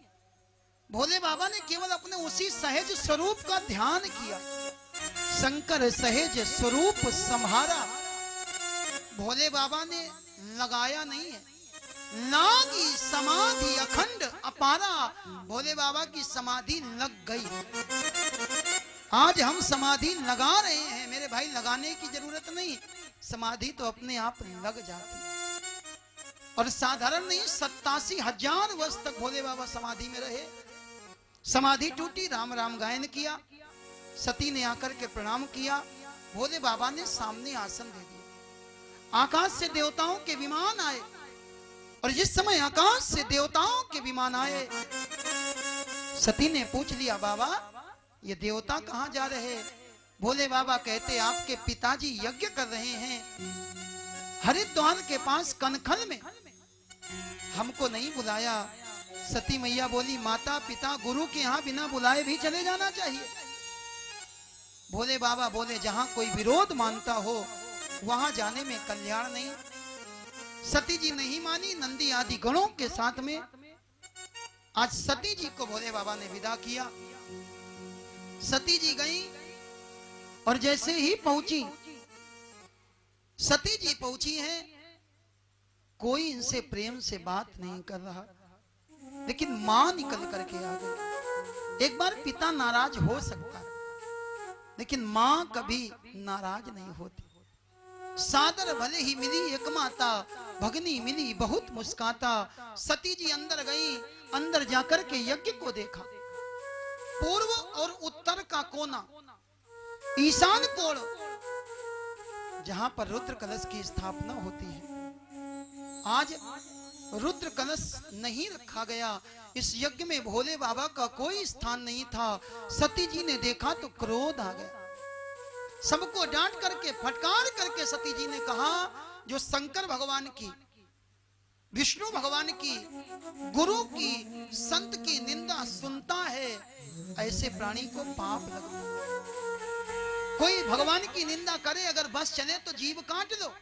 भोले बाबा ने केवल अपने उसी सहज स्वरूप का ध्यान किया। शंकर सहज स्वरूप संहारा। भोले बाबा ने लगाया नहीं है। लागी समाधि अखंड अपारा। भोले बाबा की समाधि लग गई। आज हम समाधि लगा रहे हैं मेरे भाई, लगाने की जरूरत नहीं, समाधि तो अपने आप लग जाती है। और साधारण नहीं, 87,000 वर्ष तक भोले बाबा समाधि में रहे। समाधि टूटी, राम राम गायन किया। सती ने आकर के प्रणाम किया। भोले बाबा ने सामने आसन दे दिया। आकाश से देवताओं के विमान आए, और जिस समय आकाश से देवताओं के विमान आए, सती ने पूछ लिया बाबा ये देवता कहां जा रहे? भोले बाबा कहते आपके पिताजी यज्ञ कर रहे हैं हरिद्वार के पास कनखल में, हमको नहीं बुलाया। सती मैया बोली माता पिता गुरु के यहाँ बिना बुलाए भी चले जाना चाहिए। भोले बाबा बोले जहां कोई विरोध मानता हो वहां जाने में कल्याण नहीं। सती जी नहीं मानी, नंदी आदि गणों के साथ में आज सती जी को भोले बाबा ने विदा किया। सती जी गई और जैसे ही पहुंची, सती जी पहुंची हैं, कोई इनसे प्रेम से बात नहीं कर रहा, लेकिन मां निकल करके आ गई। एक बार पिता नाराज हो सकता है, लेकिन मां कभी नाराज नहीं होती। सादर भले ही मिली एक माता, भगनी मिली बहुत मुस्काता। सती जी अंदर गई, अंदर जाकर के यज्ञ को देखा। पूर्व और उत्तर का कोना, ईशान कोण, जहां पर रुद्र कलश की स्थापना होती है, आज रुद्र कलश नहीं रखा गया। इस यज्ञ में भोले बाबा का कोई स्थान नहीं था। सती जी ने देखा तो क्रोध आ गया। सबको डांट करके फटकार करके सती जी ने कहा जो शंकर भगवान की, विष्णु भगवान की, गुरु की, संत की निंदा सुनता है, ऐसे प्राणी को पाप लगता है। कोई भगवान की निंदा करे, अगर बस चले तो जीभ काट लो,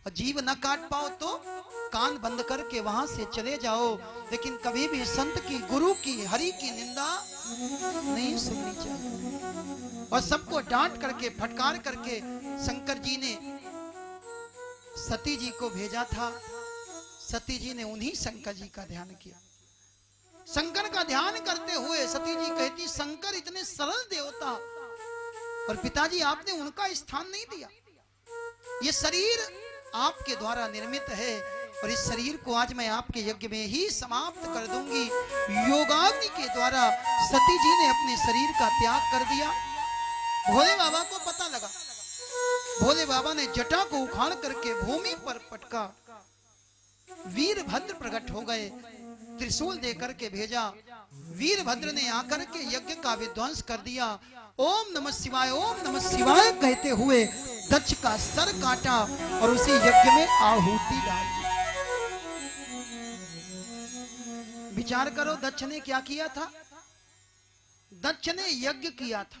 और जीभ न काट पाओ तो कान बंद करके वहां से चले जाओ, लेकिन कभी भी संत की, गुरु की, हरि की निंदा नहीं सुननी चाहिए। और सबको डांट करके फटकार करके शंकर जी ने सती जी को भेजा था। सती जी ने उन्हीं शंकर जी का ध्यान किया। शंकर का ध्यान करते हुए सती जी कहती शंकर इतने सरल देवता, और पिताजी आपने उनका स्थान नहीं दिया। ये शरीर आपके द्वारा निर्मित है, और इस शरीर को आज मैं आपके यज्ञ में ही समाप्त कर दूंगी। योगाग्नि के द्वारा सती जी ने अपने शरीर का त्याग कर दिया। भोले बाबा को पता लगा। भोले बाबा ने जटा को उखाड़ करके भूमि पर पटका। वीरभद्र प्रकट हो गए, त्रिशूल देकर के भेजा। वीरभद्र ने आकर के यज्ञ का विध्वंस कर दिया। ओम नमः शिवाय, ओम नमः शिवाय कहते हुए दक्ष का सर काटा और उसी यज्ञ में आहुति डाल दी। विचार करो, दक्ष ने क्या किया था? दक्ष ने यज्ञ किया था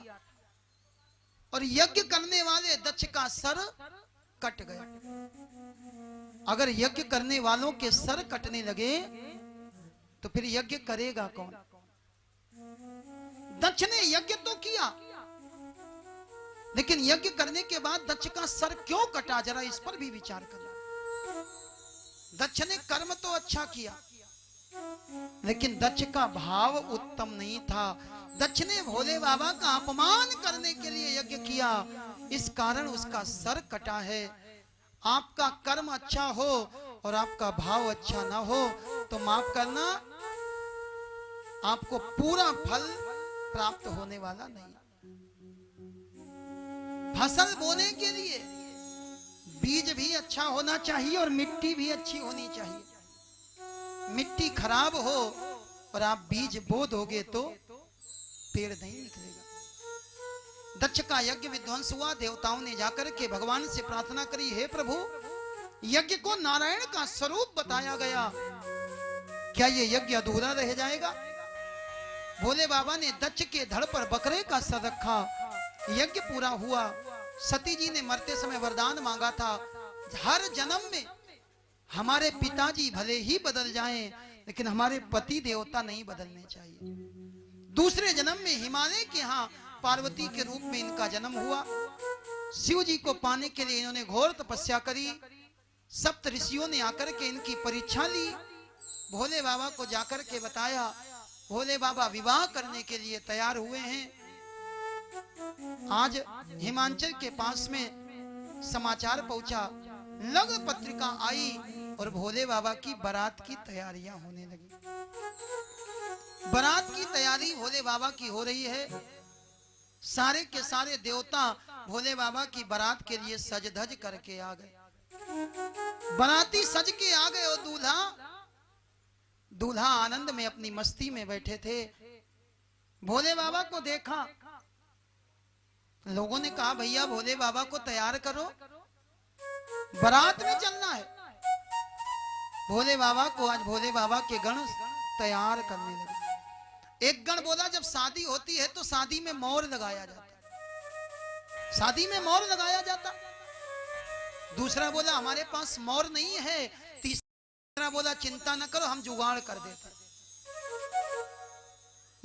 और यज्ञ करने वाले दक्ष का सर कट गया। अगर यज्ञ करने वालों के सर कटने लगे तो फिर यज्ञ करेगा कौन? दक्ष ने यज्ञ तो किया, लेकिन यज्ञ करने के बाद दक्ष का सर क्यों कटा, जरा इस पर भी विचार करना। दक्ष ने कर्म तो अच्छा किया, लेकिन दक्ष का भाव उत्तम नहीं था। दक्ष ने भोले बाबा का अपमान करने के लिए यज्ञ किया, इस कारण उसका सर कटा है। आपका कर्म अच्छा हो और आपका भाव अच्छा ना हो तो माफ करना, आपको पूरा फल प्राप्त होने वाला नहीं। फसल बोने के लिए बीज भी अच्छा होना चाहिए और मिट्टी भी अच्छी होनी चाहिए। मिट्टी खराब हो और आप बीज बो दोगे तो पेड़ नहीं निकलेगा। दक्ष का यज्ञ विध्वंस हुआ। देवताओं ने जाकर के भगवान से प्रार्थना करी, हे प्रभु, यज्ञ को नारायण का स्वरूप बताया गया, क्या ये यज्ञ अधूरा रह जाएगा? भोले बाबा ने दक्ष के धड़ पर बकरे का सर रखा। यज्ञ पूरा हुआ। सती जी ने मरते समय वरदान मांगा था, हर जन्म में हमारे पिताजी भले ही बदल जाएं, लेकिन हमारे पति देवता नहीं बदलने चाहिए। दूसरे जन्म में हिमालय के यहाँ पार्वती के रूप में इनका जन्म हुआ। शिव जी को पाने के लिए इन्होंने घोर तपस्या करी। सप्त ऋषियों ने आकर के इनकी परीक्षा ली। भोले बाबा को जाकर के बताया। भोले बाबा विवाह करने के लिए तैयार हुए हैं। आज हिमाचल के पास में समाचार पहुंचा, लग्न पत्रिका आई और भोले बाबा की बारात की तैयारियां होने लगी। बारात की तैयारी भोले बाबा की हो रही है। सारे के सारे देवता भोले बाबा की बारात के लिए सज धज करके आ गए। बाराती सज के आ गए और दूल्हा आनंद में अपनी मस्ती में बैठे थे। भोले बाबा को देखा, लोगों ने कहा, भैया भोले बाबा को तैयार करो, बारात में चलना है। भोले बाबा को आज भोले बाबा के गण तैयार करने लगे। एक गण बोला, जब शादी होती है तो शादी में मोर लगाया जाता, शादी में मोर लगाया जाता। दूसरा बोला, हमारे पास मोर नहीं है। तीसरा बोला, चिंता न करो, हम जुगाड़ कर देते।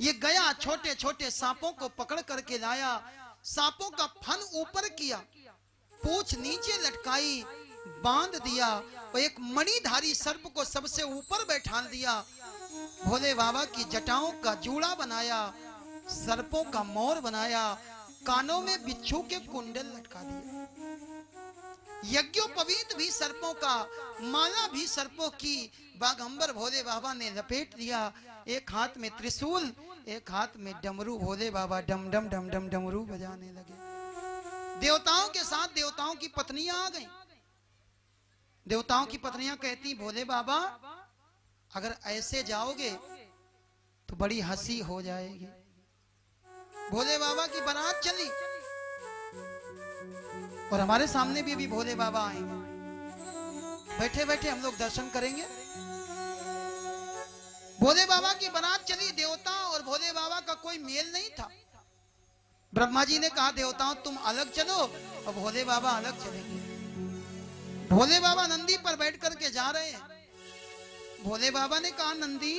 ये गया, छोटे छोटे सांपों को पकड़ करके लाया। सांपों का फन ऊपर किया, पूंछ नीचे लटकाई, बांध दिया और एक मणिधारी सर्प को सबसे ऊपर बैठा दिया। भोले बाबा की जटाओं का जूड़ा बनाया, सर्पों का मोर बनाया, कानों में बिच्छू के कुंडल लटका दिए। यज्ञोपवीत भी सर्पों का, माला भी सर्पों की बागंबर भोले बाबा ने लपेट दिया। एक हाथ में त्रिशूल, एक हाथ में डमरू। भोले बाबा डम डम डम डम डमरू बजाने लगे। देवताओं के साथ देवताओं की पत्नियां आ गईं। देवताओं की पत्नियां कहती, भोले बाबा अगर ऐसे जाओगे तो बड़ी हंसी हो जाएगी। भोले बाबा की बारात चली और हमारे सामने भी अभी भोले बाबा आएंगे। बैठे बैठे हम लोग दर्शन करेंगे। भोले बाबा की बारात चली। देवता और भोले बाबा का कोई मेल नहीं था। ब्रह्मा जी ने कहा, देवताओं तुम अलग चलो, और भोले बाबा अलग चलेंगे। भोले बाबा नंदी पर बैठ करके जा रहे हैं। भोले बाबा ने कहा, नंदी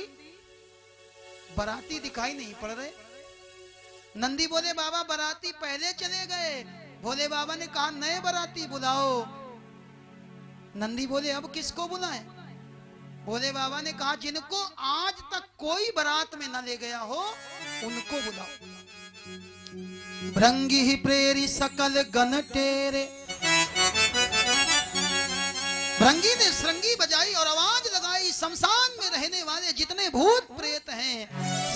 बाराती दिखाई नहीं पड़ रहे। नंदी बोले, बाबा बाराती पहले चले गए। भोले बाबा ने कहा, नए बाराती बुलाओ। नंदी बोले, अब किसको बुलाएं? भोले बाबा ने कहा, जिनको आज तक कोई बारात में न ले गया हो उनको बुलाओ। भृंगी ही प्रेरी सकल गण टेरे, भृंगी ने श्रृंगी बजाई और आवाज लगाई, शमशान में रहने वाले जितने भूत प्रेत हैं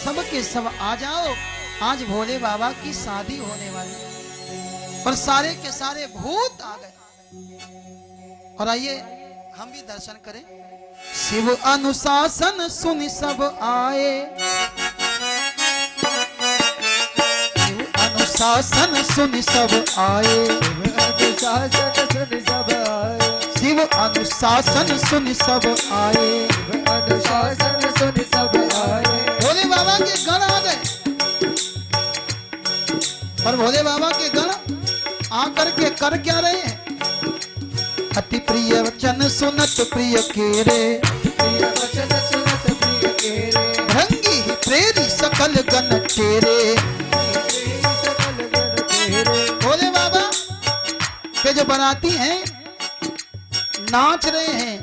सब के सब आ जाओ, आज भोले बाबा की शादी होने वाली। पर सारे के सारे भूत आ गए। और आइए हम भी दर्शन करें। शिव अनुशासन सुन सब आए, शिव अनुशासन सुन सब आए, अनुशासन सुन सब आए, शिव अनुशासन सुन सब आए। अनुशासन सुन सब आए। भोले बाबा के गण आ गए और भोले बाबा के गण आकर के कर क्या रहे हैं? अति प्रिय वचन सुनत प्रिय केरे, प्रिय वचन सुनत प्रिय केरे, भृंगी प्रेरी सकल गण तेरे। सकल गण तेरे। भोले बाबा के जो बराती हैं नाच रहे हैं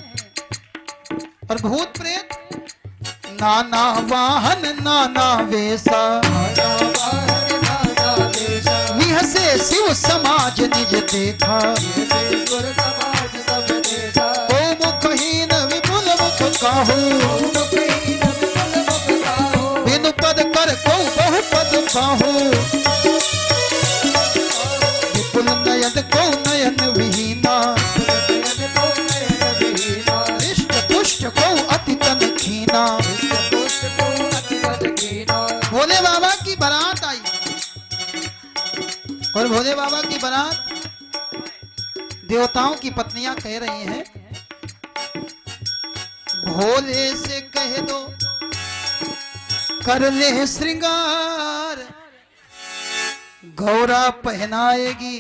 और भूत प्रेत नाना वाहन नाना वेशा, नाना वाहन नाना वेशा, विहसे शिव समाज निज देखा। सुर समाज सब देखा। ओ मुखहीन विपुल मुख काहू, मुखहीन विपुल मुख काहू, बिनु पद कर को बहु पद काहू। विपुल नयन को नयन विहीना, हृष्ट पुष्ट को अति तन खीना। भोले बाबा की बारात आई और भोले बाबा की बारात देवताओं की पत्नियां कह रही हैं, भोले से कह दो कर ले श्रृंगार, गौरा पहनाएगी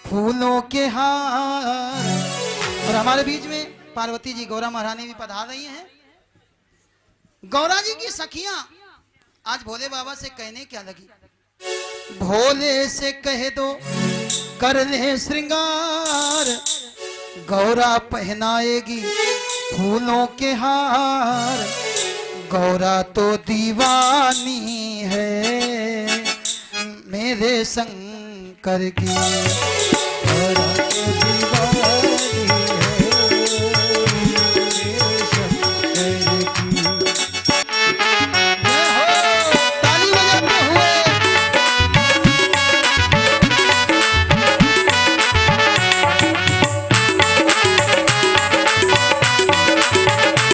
फूलों के हार। और हमारे बीच में पार्वती जी गौरा महारानी भी पधार रही हैं। गौरा जी की सखियां आज भोले बाबा से कहने क्या लगी, भोले से कह दो कर ले श्रृंगार, गौरा पहनाएगी फूलों के हार। गौरा तो दीवानी है मेरे शंकर की, गौरा तो दीवानी